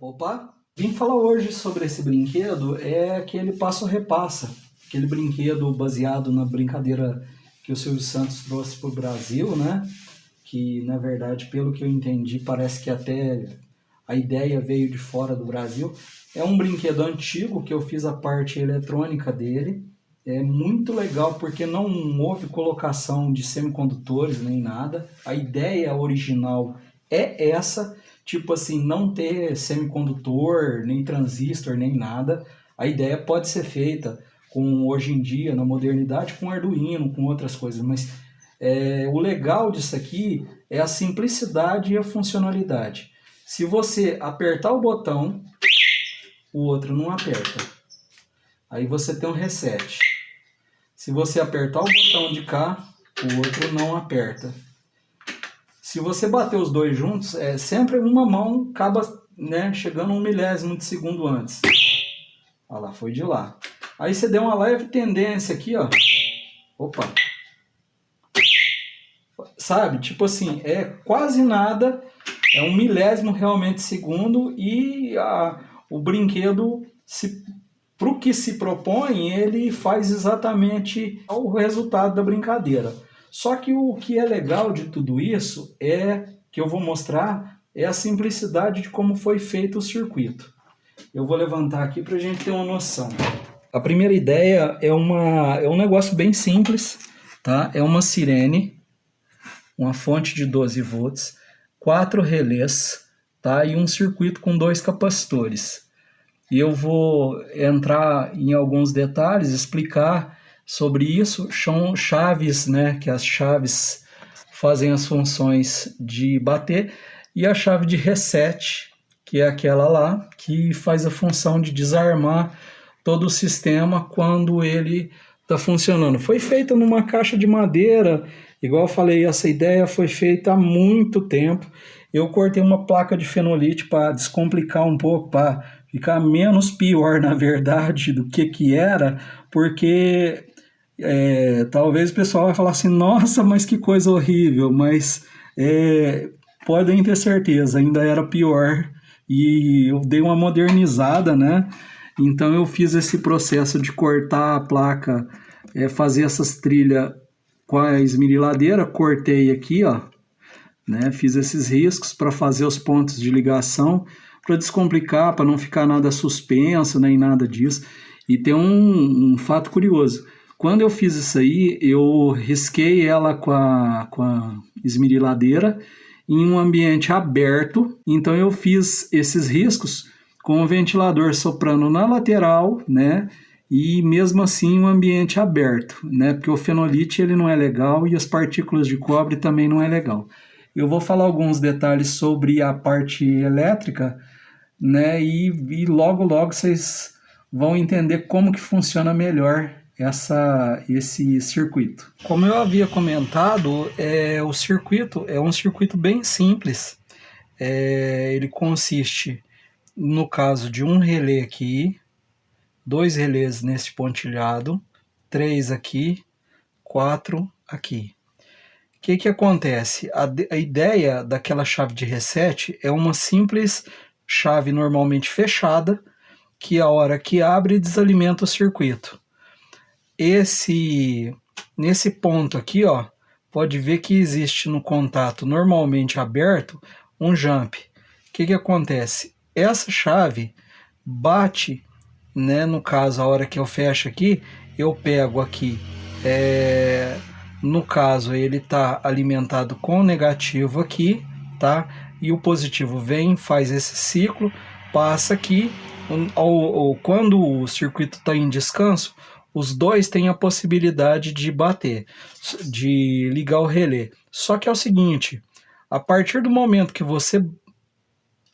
Opa! Vim falar hoje sobre esse brinquedo, é aquele passo-repassa, aquele brinquedo baseado na brincadeira que o Silvio Santos trouxe para o Brasil, né? Que, na verdade, pelo que eu entendi, parece que até a ideia veio de fora do Brasil. É um brinquedo antigo que eu fiz a parte eletrônica dele. É muito legal porque não houve colocação de semicondutores nem nada. A ideia original é essa, tipo assim, não ter semicondutor, nem transistor, nem nada. A ideia pode ser feita com, hoje em dia, na modernidade, com Arduino, com outras coisas, mas o legal disso aqui é a simplicidade e a funcionalidade. Se você apertar o botão, o outro não aperta. Aí você tem um reset. Se você apertar o botão de cá, o outro não aperta. Se você bater os dois juntos, sempre uma mão acaba, né, chegando um milésimo de segundo antes. Olha lá, foi de lá. Aí você deu uma leve tendência aqui, ó. Opa! Sabe? Tipo assim, é quase nada, é um milésimo realmente de segundo e o brinquedo, para o que se propõe, ele faz exatamente o resultado da brincadeira. Só que o que é legal de tudo isso que eu vou mostrar, é a simplicidade de como foi feito o circuito. Eu vou levantar aqui para a gente ter uma noção. A primeira ideia é um negócio bem simples, tá? É uma sirene, uma fonte de 12 volts, 4 relés, tá? E um circuito com 2 capacitores. E eu vou entrar em alguns detalhes, explicar sobre isso. São chaves, né? Que as chaves fazem as funções de bater, e a chave de reset, que é aquela lá, que faz a função de desarmar todo o sistema quando ele está funcionando. Foi feita numa caixa de madeira, igual eu falei, essa ideia foi feita há muito tempo. Eu cortei uma placa de fenolite para descomplicar um pouco, para ficar menos pior, na verdade, do que era, porque talvez o pessoal vai falar assim, nossa, mas que coisa horrível, mas podem ter certeza, ainda era pior, e eu dei uma modernizada, né? Então eu fiz esse processo de cortar a placa, fazer essas trilhas com a esmeriladeira, cortei aqui, ó, né? Fiz esses riscos para fazer os pontos de ligação, para descomplicar, para não ficar nada suspenso, nem nada disso. E tem um fato curioso. Quando eu fiz isso aí, eu risquei ela com a esmeriladeira em um ambiente aberto. Então eu fiz esses riscos com o ventilador soprando na lateral, né? E mesmo assim um ambiente aberto, né? Porque o fenolite ele não é legal e as partículas de cobre também não é legal. Eu vou falar alguns detalhes sobre a parte elétrica, né? E logo vocês vão entender como que funciona melhor esse circuito. Como eu havia comentado, o circuito é um circuito bem simples. Ele consiste, no caso, de um relé aqui, 2 relés nesse pontilhado, 3 aqui, 4 aqui. O que acontece? A ideia daquela chave de reset é uma simples chave normalmente fechada, que a hora que abre desalimenta o circuito. Nesse ponto aqui, ó, pode ver que existe no contato normalmente aberto um jump. O que acontece? Essa chave bate, né, no caso, a hora que eu fecho aqui, eu pego aqui, no caso ele está alimentado com o negativo aqui, tá? E o positivo vem, faz esse ciclo, passa aqui, quando o circuito está em descanso, os dois têm a possibilidade de bater, de ligar o relé. Só que é o seguinte, a partir do momento que você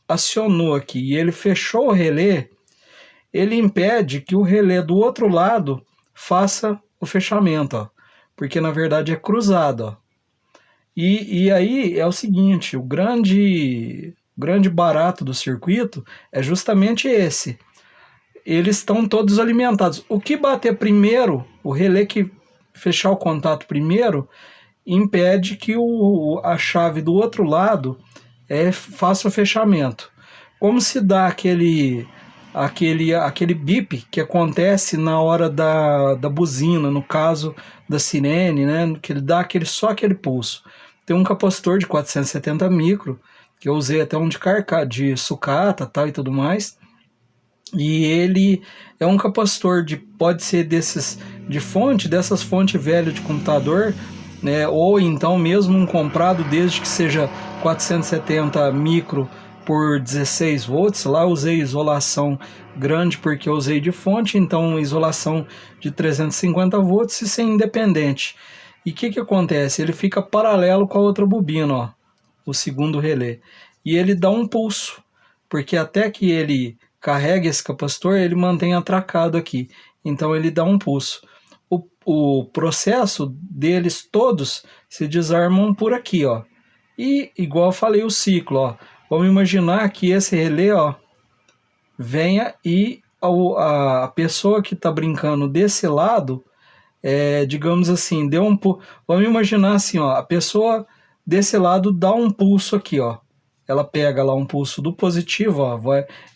acionou aqui e ele fechou o relé, ele impede que o relé do outro lado faça o fechamento, ó, porque na verdade é cruzado. Ó. E aí é o seguinte, o grande barato do circuito é justamente esse. Eles estão todos alimentados. O que bater primeiro, o relé que fechar o contato primeiro, impede que a chave do outro lado faça o fechamento. como se dá aquele bip que acontece na hora da buzina, no caso da sirene, né? Que ele dá só aquele pulso. Tem um capacitor de 470 micro, que eu usei até um de sucata, tal e tudo mais. E ele é um capacitor pode ser dessas fontes velhas de computador, né? Ou então mesmo um comprado, desde que seja 470 micro por 16 volts. Lá eu usei isolação grande porque eu usei de fonte, então isolação de 350 volts e ser independente. E o que acontece? Ele fica paralelo com a outra bobina, ó, o segundo relé. E ele dá um pulso, porque até que ele carregue esse capacitor, ele mantém atracado aqui. Então ele dá um pulso. O processo deles todos se desarmam por aqui, ó. E igual eu falei, o ciclo, ó. Vamos imaginar que esse relé, ó, venha e a pessoa que está brincando desse lado, digamos assim, vamos imaginar assim, ó, a pessoa desse lado dá um pulso aqui, ó. Ela pega lá um pulso do positivo, ó,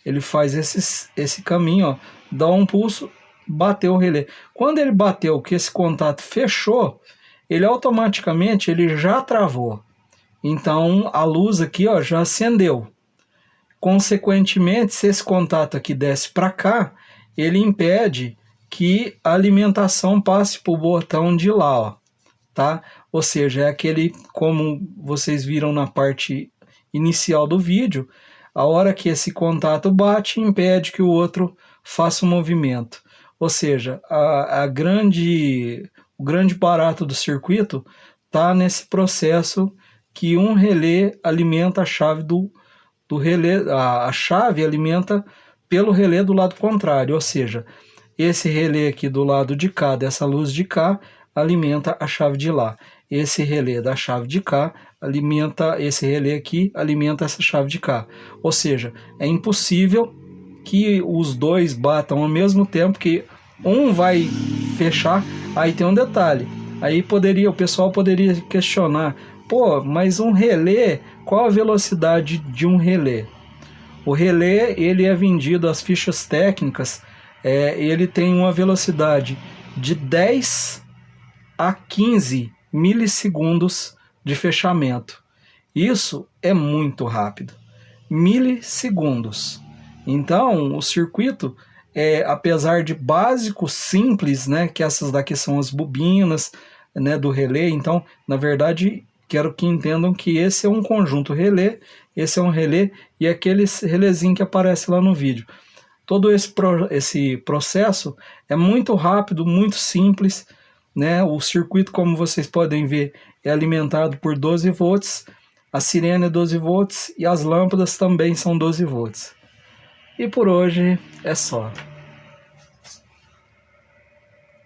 ele faz esse caminho, ó, dá um pulso, bateu o relé. Quando ele bateu, que esse contato fechou, ele automaticamente já travou. Então a luz aqui, ó, já acendeu. Consequentemente, se esse contato aqui desce para cá, ele impede que a alimentação passe para o botão de lá, ó, tá? Ou seja, é aquele, como vocês viram na parte inicial do vídeo, a hora que esse contato bate, impede que o outro faça o movimento. Ou seja, o grande barato do circuito está nesse processo que um relé alimenta a chave do relé, a chave alimenta pelo relé do lado contrário, ou seja, esse relé aqui do lado de cá, dessa luz de cá, alimenta a chave de lá. Esse relé da chave de cá esse relé aqui alimenta essa chave de cá. Ou seja, é impossível que os dois batam ao mesmo tempo, que um vai fechar. Aí tem um detalhe, aí o pessoal poderia questionar, pô, mas um relé, qual a velocidade de um relé? O relé, ele é vendido, as fichas técnicas, ele tem uma velocidade de 10 a 15 milissegundos de fechamento. Isso é muito rápido. Milissegundos. Então, o circuito, apesar de básico, simples, né, que essas daqui são as bobinas, né, do relé. Então, na verdade, quero que entendam que esse é um conjunto relé, esse é um relé e aquele relézinho que aparece lá no vídeo. Todo esse processo é muito rápido, muito simples, né? O circuito, como vocês podem ver, é alimentado por 12 volts, a sirene é 12 volts e as lâmpadas também são 12 volts. E por hoje é só.